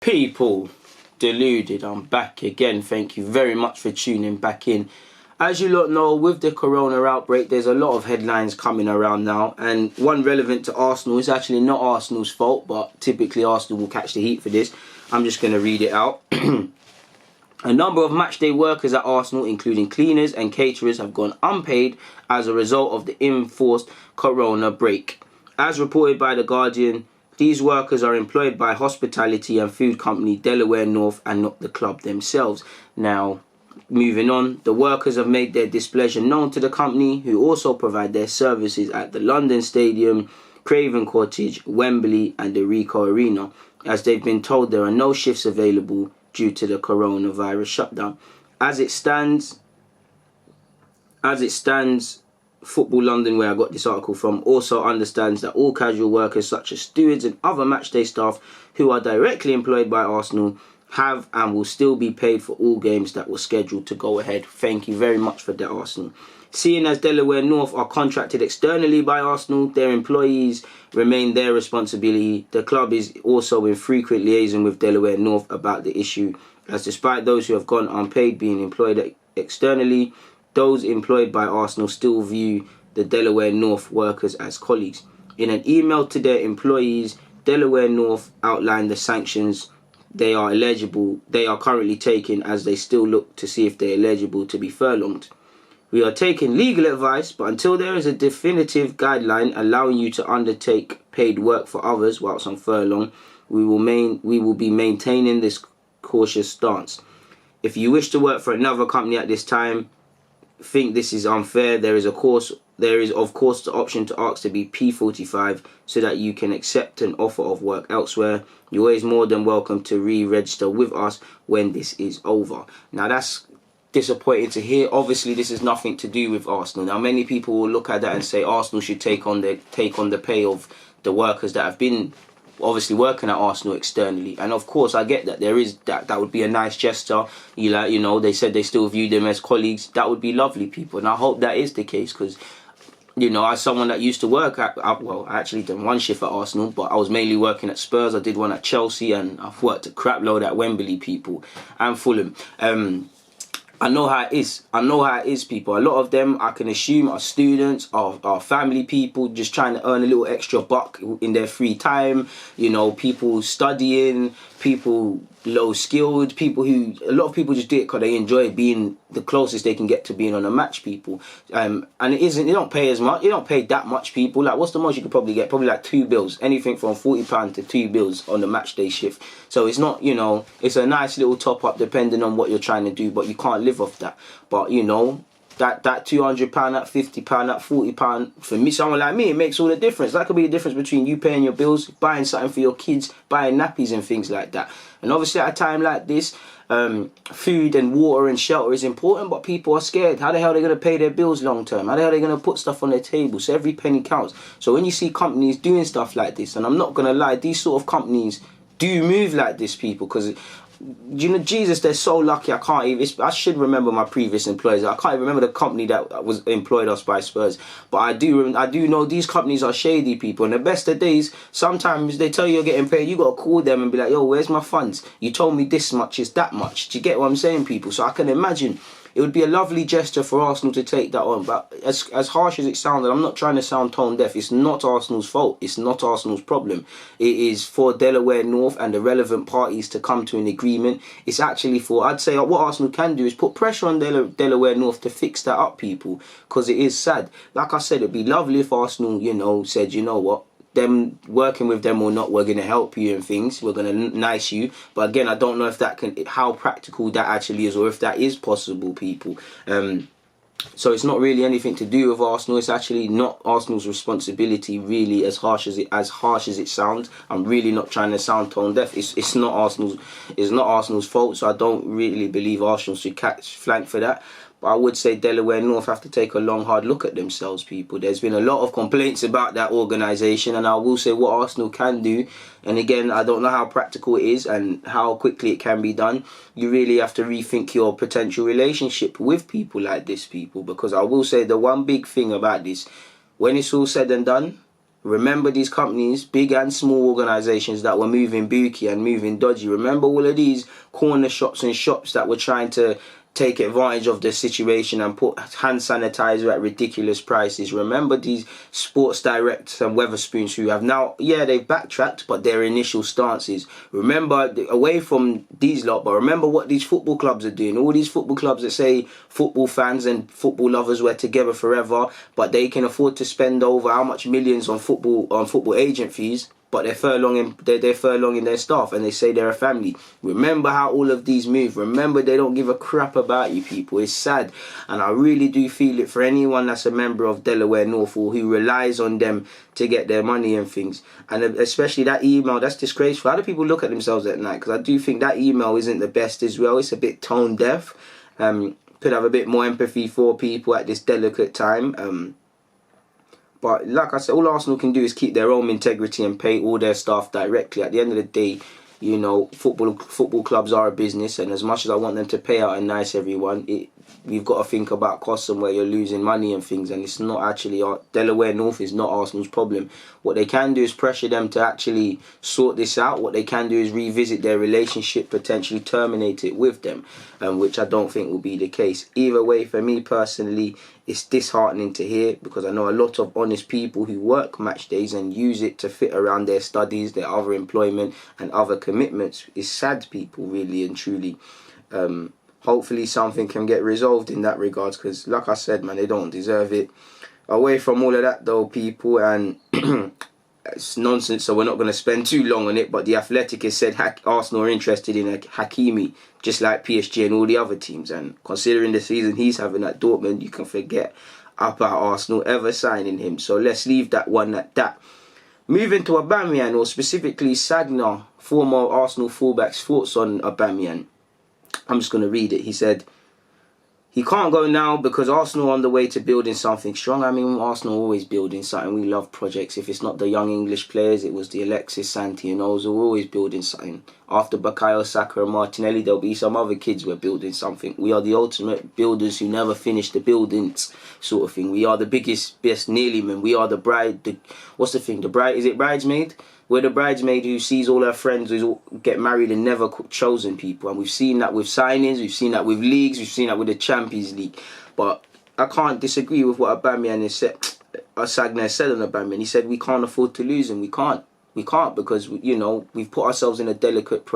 People, Deluded, I'm back again. Thank you very much for tuning back in. As you lot know, with the corona outbreak, there's a lot of headlines coming around now, and one relevant to Arsenal is actually not Arsenal's fault, but typically Arsenal will catch the heat for this. I'm just going to read it out. A number of matchday workers at Arsenal, including cleaners and caterers, have gone unpaid as a result of the enforced corona break. As reported by The Guardian, these workers are employed by hospitality and food company Delaware North and not the club themselves. Now, moving on, the workers have made their displeasure known to the company, who also provide their services at the London Stadium, Craven Cottage, Wembley and the Rico Arena, as they've been told there are no shifts available due to the coronavirus shutdown. As it stands, Football London, where I got this article from, also understands that all casual workers such as stewards and other matchday staff who are directly employed by Arsenal have and will still be paid for all games that were scheduled to go ahead. Thank you very much for that, Arsenal. Seeing as Delaware North are contracted externally by Arsenal, their employees remain their responsibility. The club is also in frequent liaison with Delaware North about the issue, as despite those who have gone unpaid being employed externally, those employed by Arsenal still view the Delaware North workers as colleagues. In an email to their employees, Delaware North outlined the sanctions they are currently taking as they still look to see if they are eligible to be furloughed. We are taking legal advice, but until there is a definitive guideline allowing you to undertake paid work for others whilst on furlough, we will be maintaining this cautious stance. If you wish to work for another company at this time, think this is unfair, there is of course the option to ask to be P45 so that you can accept an offer of work elsewhere. You're always more than welcome to re-register with us when this is over. Now that's disappointing to hear. Obviously this is nothing to do with Arsenal. Now many people will look at that and say Arsenal should take on the pay of the workers that have been obviously working at Arsenal externally, and of course I get that there is that would be a nice gesture. They said they still view them as colleagues. That would be lovely, people, and I hope that is the case, because as someone that used to work at, well, I actually done one shift at Arsenal, but I was mainly working at Spurs. I did one at Chelsea, and I've worked a crap load at Wembley, people, and Fulham. I know how it is. People. A lot of them, I can assume, are students, are family people, just trying to earn a little extra buck in their free time. People studying, people low skilled, a lot of people just do it because they enjoy being the closest they can get to being on a match, people. And they don't pay as much. You don't pay that much, people. Like, what's the most you could probably get? Probably like 2 bills. Anything from £40 to 2 bills on the match day shift. So it's not, it's a nice little top up depending on what you're trying to do, but you can't live off that. But that £200, that £50, that £40, for me, someone like me, it makes all the difference. That could be the difference between you paying your bills, buying something for your kids, buying nappies and things like that. And obviously at a time like this, food and water and shelter is important, but people are scared. How the hell are they going to pay their bills long term? How the hell are they going to put stuff on their table? So every penny counts. So when you see companies doing stuff like this, and I'm not going to lie, these sort of companies do move like this, people, because Jesus, they're so lucky. I should remember my previous employers. I can't even remember the company that was employed us by Spurs, but I do know these companies are shady, people. And the best of days, sometimes they tell you you're getting paid, you got to call them and be like, yo, where's my funds? You told me this much is that much. Do you get what I'm saying, people? So I can imagine it would be a lovely gesture for Arsenal to take that on. But as harsh as it sounded, I'm not trying to sound tone deaf. It's not Arsenal's fault. It's not Arsenal's problem. It is for Delaware North and the relevant parties to come to an agreement. It's actually I'd say what Arsenal can do is put pressure on Delaware North to fix that up, people, because it is sad. Like I said, it'd be lovely if Arsenal, said, you know what, them working with them or not, we're going to help you and things, we're going to nice you. But again, I don't know if how practical that actually is, or if that is possible, people. So it's not really anything to do with Arsenal. It's actually not Arsenal's responsibility, really, as harsh as it sounds. I'm really not trying to sound tone deaf. It's not Arsenal's fault. So I don't really believe Arsenal should catch flank for that. But I would say Delaware North have to take a long, hard look at themselves, people. There's been a lot of complaints about that organisation, and I will say what Arsenal can do. And again, I don't know how practical it is and how quickly it can be done. You really have to rethink your potential relationship with people like this, people. Because I will say the one big thing about this, when it's all said and done, Remember these companies, big and small organisations that were moving bookie and moving dodgy. Remember all of these corner shops and shops that were trying to take advantage of the situation and put hand sanitizer at ridiculous prices. Remember these Sports Directs and Weatherspoons who have now, they've backtracked, but their initial stances. Remember, away from these lot, but remember what these football clubs are doing. All these football clubs that say football fans and football lovers were together forever, but they can afford to spend over how much millions on football agent fees. But they're furlonging their staff, and they say they're a family. Remember how all of these move. Remember, they don't give a crap about you people. It's sad, and I really do feel it for anyone that's a member of Delaware North or who relies on them to get their money and things. And especially that email, that's disgraceful. How do people look at themselves at night? Because I do think that email isn't the best as well. It's a bit tone deaf. Could have a bit more empathy for people at this delicate time. But like I said, all Arsenal can do is keep their own integrity and pay all their staff directly. At the end of the day, you know, football clubs are a business, and as much as I want them to pay out and nice everyone, we've got to think about costs and where you're losing money and things. And it's not actually Delaware North is not Arsenal's problem. What they can do is pressure them to actually sort this out. What they can do is revisit their relationship, potentially terminate it with them, which I don't think will be the case. Either way, for me personally, it's disheartening to hear, because I know a lot of honest people who work match days and use it to fit around their studies, their other employment and other commitments. It's sad, people, really and truly. Hopefully something can get resolved in that regards, because like I said, man, they don't deserve it. Away from all of that though, people, and it's nonsense, so we're not going to spend too long on it, but The Athletic has said Arsenal are interested in Hakimi, just like PSG and all the other teams, and considering the season he's having at Dortmund, you can forget about Arsenal ever signing him. So let's leave that one at that. Moving to Aubameyang, or specifically Sagna, former Arsenal fullback's thoughts on Aubameyang. I'm just going to read it. He said, he can't go now because Arsenal are on the way to building something strong. I mean, Arsenal are always building something. We love projects. If it's not the young English players, it was the Alexis Santianos. We're always building something. After Bukayo Saka and Martinelli, there'll be some other kids who are building something. We are the ultimate builders who never finish the buildings, sort of thing. We are the best nearly men. We are the bride. What's the thing? The bride, is it bridesmaid? We're the bridesmaid who sees all her friends who get married and never chosen people. And we've seen that with signings, we've seen that with leagues, we've seen that with the Champions League. But I can't disagree with what Aubameyang has said. Sagna said on Aubameyang. He said we can't afford to lose him. We can't because, you know, we've put ourselves in a delicate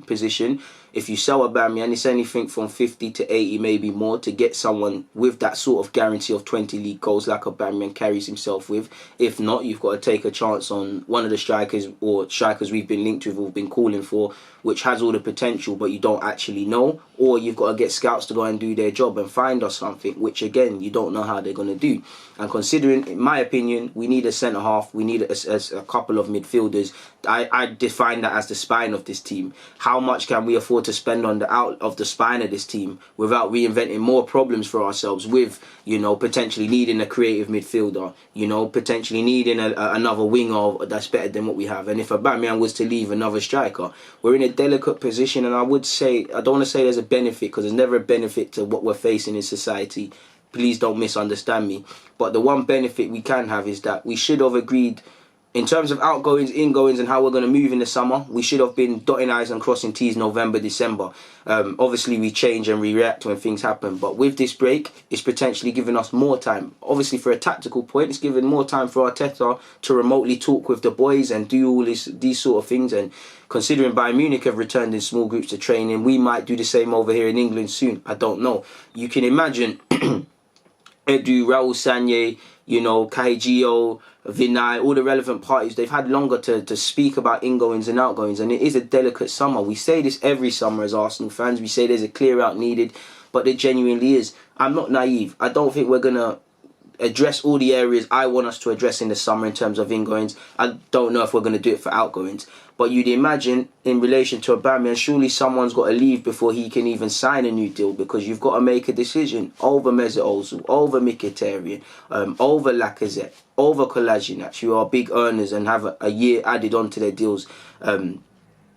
position. If you sell Aubameyang, it's anything from 50 to 80, maybe more, to get someone with that sort of guarantee of 20 league goals like Aubameyang carries himself with. If not, you've got to take a chance on one of the strikers or strikers we've been linked with or been calling for, which has all the potential, but you don't actually know. Or you've got to get scouts to go and do their job and find us something, which again, you don't know how they're going to do. And considering, in my opinion, we need a centre-half, we need a couple of midfielders. I define that as the spine of this team. How much can we afford to spend on the out of the spine of this team without reinventing more problems for ourselves with, you know, potentially needing a creative midfielder, you know, potentially needing another winger that's better than what we have. And if Aubameyang was to leave, another striker, we're in a delicate position. And I would say, I don't want to say there's a benefit, because there's never a benefit to what we're facing in society. Please don't misunderstand me. But the one benefit we can have is that we should have agreed, in terms of outgoings, ingoings, and how we're going to move in the summer, we should have been dotting I's and crossing T's November, December. Obviously, we change and react when things happen. But with this break, it's potentially giving us more time. Obviously, for a tactical point, it's giving more time for Arteta to remotely talk with the boys and do all these sort of things. And considering Bayern Munich have returned in small groups to training, we might do the same over here in England soon. I don't know. You can imagine Edu, Raul Sane, you know, Kaijio, Vinay, all the relevant parties, they've had longer to speak about ingoings and outgoings, and it is a delicate summer. We say this every summer as Arsenal fans. We say there's a clear out needed, but there genuinely is. I'm not naive. I don't think we're going to address all the areas I want us to address in the summer in terms of ingoings. I don't know if we're going to do it for outgoings. But you'd imagine, in relation to Aubameyang, surely someone's got to leave before he can even sign a new deal, because you've got to make a decision over Mesut Ozil, over Mkhitaryan, over Lacazette, over Kolasinac, who are big earners and have a year added on to their deals.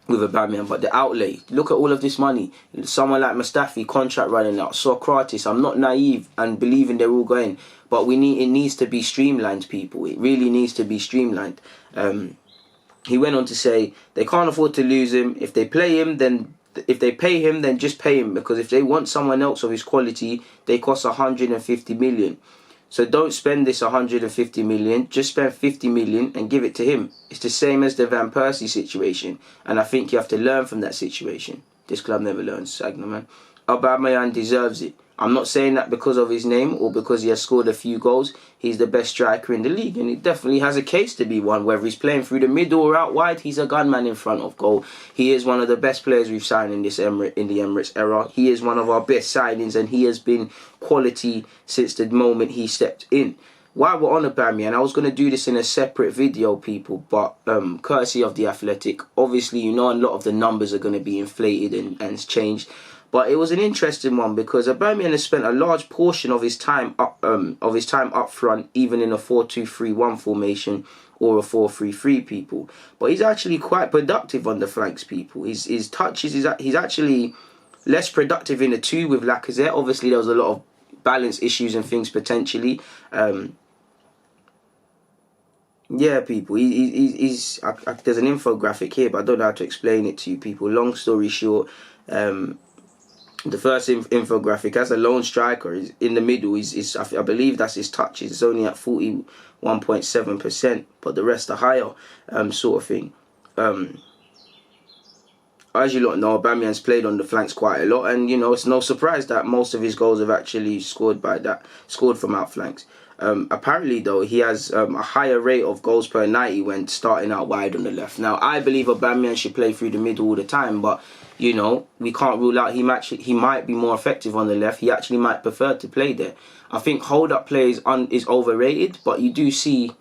with Aubameyang, but the outlay, look at all of this money. Someone like Mustafi, contract running out, Socrates, I'm not naive and believing they're all going, but it needs to be streamlined, people. It really needs to be streamlined. He went on to say they can't afford to lose him. If they pay him, then just pay him, because if they want someone else of his quality, they cost 150 million. So don't spend this 150 million, just spend 50 million and give it to him. It's the same as the Van Persie situation, and I think you have to learn from that situation. This club never learns, Sagna, man. Aubameyang deserves it. I'm not saying that because of his name or because he has scored a few goals. He's the best striker in the league, and he definitely has a case to be one. Whether he's playing through the middle or out wide, he's a gunman in front of goal. He is one of the best players we've signed in the Emirates era. He is one of our best signings, and he has been quality since the moment he stepped in. While we're on Aubameyang, I was going to do this in a separate video, people, but courtesy of The Athletic, obviously, you know, a lot of the numbers are going to be inflated and changed. But it was an interesting one because Aubameyang has spent a large portion of his time up front, even in a 4-2-3-1 formation or a 4-3-3, people. But he's actually quite productive on the flanks, people. His touches, he's actually less productive in the 2 with Lacazette. Obviously, there was a lot of balance issues and things potentially. Yeah, people. There's an infographic here, but I don't know how to explain it to you, people. Long story short. The first infographic, as a lone striker, is in the middle. I believe that's his touches. It's only at 41.7%, but the rest are higher, sort of thing. As you lot know, Aubameyang's played on the flanks quite a lot, and you know it's no surprise that most of his goals have actually scored from out flanks. Apparently, though, he has a higher rate of goals per 90 when starting out wide on the left. Now, I believe Aubameyang should play through the middle all the time, but you know, we can't rule out he might be more effective on the left. He actually might prefer to play there. I think hold-up play is overrated, but you do see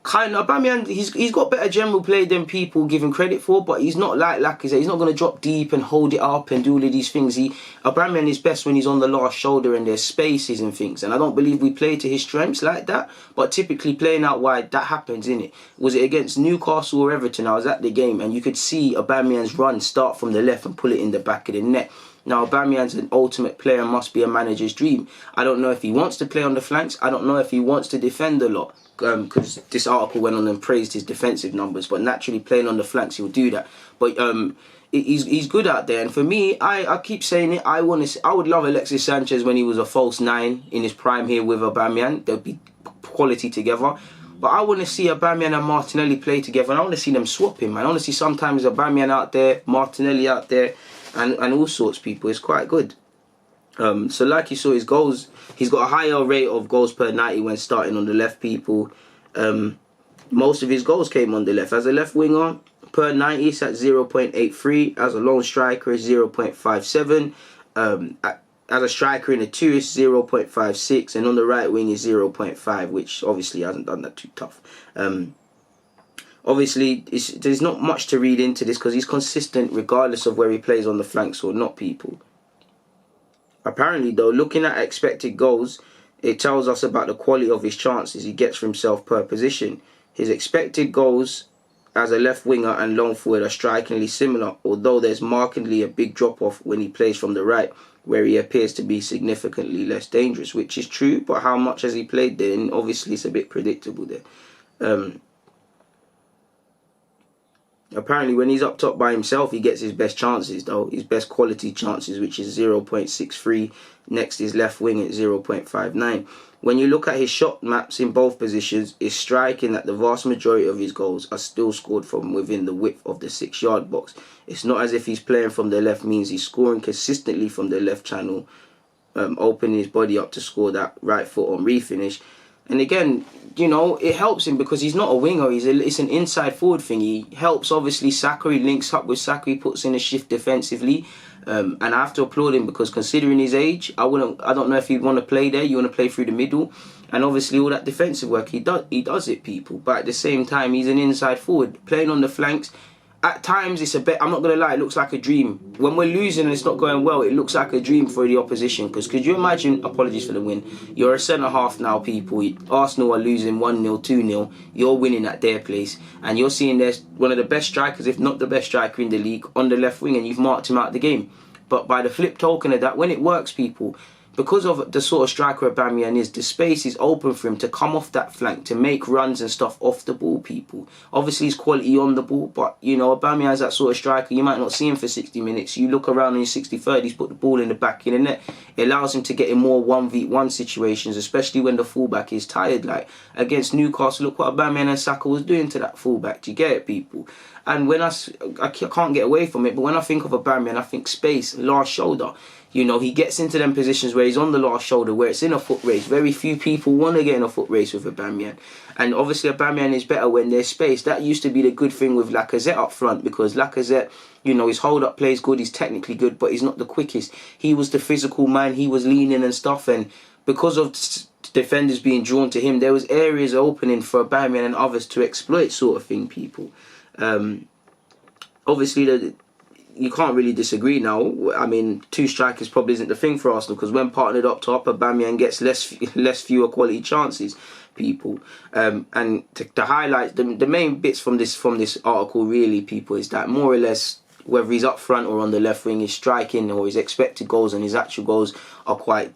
kind of Aubameyang, he's got better general play than people give him credit for, but he's not like Lacazette. He's not going to drop deep and hold it up and do all of these things. Aubameyang is best when he's on the last shoulder and there's spaces and things, and I don't believe we play to his strengths like that, but typically playing out wide, that happens, innit? Was it against Newcastle or Everton? I was at the game and you could see Aubameyang's run start from the left and pull it in the back of the net. Now, Aubameyang's an ultimate player and must be a manager's dream. I don't know if he wants to play on the flanks. I don't know if he wants to defend a lot, because this article went on and praised his defensive numbers. But naturally, playing on the flanks, he'll do that. But he's good out there. And for me, I keep saying it. I would love Alexis Sanchez when he was a false 9 in his prime here with Aubameyang. They'll be quality together. But I want to see Aubameyang and Martinelli play together, and I want to see them swapping, man. I want to see sometimes Aubameyang out there, Martinelli out there, and all sorts of people. It's quite good. So like you saw, his goals, he's got a higher rate of goals per 90 when starting on the left, people. Most of his goals came on the left. As a left winger, per 90, it's at 0.83. As a lone striker, it's 0.57. As a striker in the 2, it's 0.56. And on the right wing is 0.5, which obviously hasn't done that too tough. Obviously, there's not much to read into this because he's consistent regardless of where he plays on the flanks or not, people. Apparently, though, looking at expected goals, it tells us about the quality of his chances he gets for himself per position. His expected goals as a left winger and long forward are strikingly similar, although there's markedly a big drop-off when he plays from the right, where he appears to be significantly less dangerous, which is true, but how much has he played there? And obviously, it's a bit predictable there. Apparently, when he's up top by himself, he gets his best chances, though. His best quality chances, which is 0.63. Next is left wing at 0.59. When you look at his shot maps in both positions, it's striking that the vast majority of his goals are still scored from within the width of the 6-yard box. It's not as if he's playing from the left means he's scoring consistently from the left channel, opening his body up to score that right foot on refinish. And again, you know, it helps him because he's not a winger. It's an inside forward thing. He helps, obviously, Saka. He links up with Saka. He puts in a shift defensively. And I have to applaud him because considering his age, I don't know if he'd want to play there. You want to play through the middle. And obviously all that defensive work, he does it, people. But at the same time, he's an inside forward. Playing on the flanks, at times it's a bit, I'm not going to lie, it looks like a dream. When we're losing and it's not going well, it looks like a dream for the opposition. Because could you imagine, apologies for the win, you're a centre-half now, people. Arsenal are losing 1-0, 2-0. You're winning at their place. And you're seeing there's one of the best strikers, if not the best striker in the league, on the left wing, and you've marked him out of the game. But by the flip token of that, when it works, people, because of the sort of striker Aubameyang is, the space is open for him to come off that flank, to make runs and stuff off the ball, people. Obviously, he's quality on the ball, but, you know, Aubameyang's that sort of striker. You might not see him for 60 minutes. You look around on your 63rd, he's put the ball in the back of the net. It allows him to get in more 1v1 situations, especially when the fullback is tired. Like, against Newcastle, look what Aubameyang and Saka was doing to that fullback. Do you get it, people? And when I can't get away from it, but when I think of Aubameyang, I think space, last shoulder. You know, he gets into them positions where he's on the last shoulder, where it's in a foot race. Very few people want to get in a foot race with Aubameyang. And obviously Aubameyang is better when there's space. That used to be the good thing with Lacazette up front, because Lacazette, you know, his hold-up play is good, he's technically good, but he's not the quickest. He was the physical man, he was leaning and stuff, and because of defenders being drawn to him, there was areas opening for Aubameyang and others to exploit, sort of thing, people. Obviously, you can't really disagree now. I mean, two strikers probably isn't the thing for Arsenal, because when partnered up top, Aubameyang gets fewer quality chances, people. And to highlight the main bits from this article, really, people, is that more or less, whether he's up front or on the left wing, his striking or his expected goals and his actual goals are quite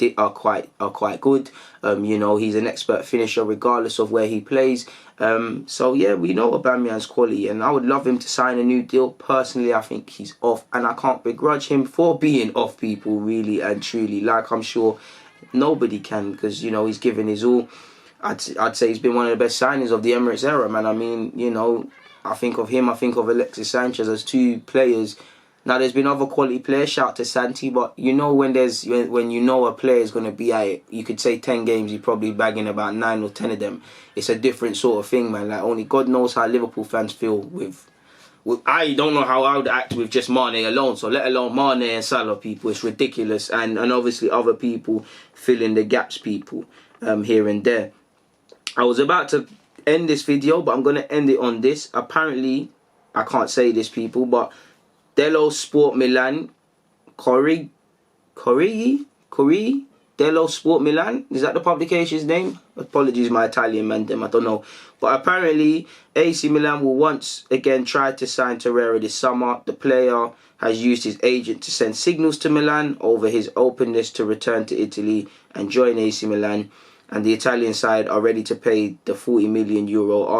good. You know, he's an expert finisher regardless of where he plays. So yeah, we know Aubameyang's quality, and I would love him to sign a new deal. Personally, I think he's off, and I can't begrudge him for being off, people, really and truly. Like, I'm sure nobody can, because, you know, he's given his all. I'd say he's been one of the best signings of the Emirates era, man. I mean, you know, I think of him, I think of Alexis Sanchez as two players. Now, there's been other quality players, shout out to Santi, but you know, when you know a player is going to be at it, you could say 10 games, you're probably bagging about 9 or 10 of them. It's a different sort of thing, man. Like, only God knows how Liverpool fans feel with I don't know how I would act with just Mane alone, so let alone Mane and Salah, people. It's ridiculous. And obviously other people filling the gaps, people, here and there. I was about to end this video, but I'm going to end it on this. Apparently, I can't say this, people, but Dello Sport Milan, Dello Sport Milan, is that the publication's name? Apologies, my Italian man, them, I don't know. But apparently, AC Milan will once again try to sign Torreira this summer. The player has used his agent to send signals to Milan over his openness to return to Italy and join AC Milan. And the Italian side are ready to pay the €40 million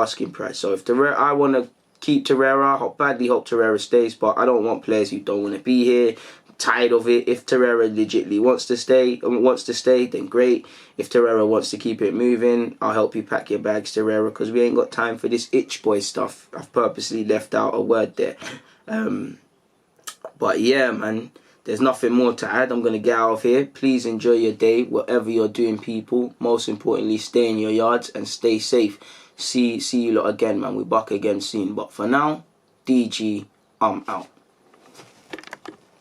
asking price. So if Torreira, I want to keep Torreira, I badly hope Torreira stays, but I don't want players who don't want to be here. Tired of it. If Torreira legitimately wants to stay, then great. If Torreira wants to keep it moving, I'll help you pack your bags, Torreira, because we ain't got time for this itch boy stuff. I've purposely left out a word there. But yeah, man, there's nothing more to add. I'm going to get out of here. Please enjoy your day, whatever you're doing, people. Most importantly, stay in your yards and stay safe. See you lot again, man. We're back again soon. But for now, DG, I'm out.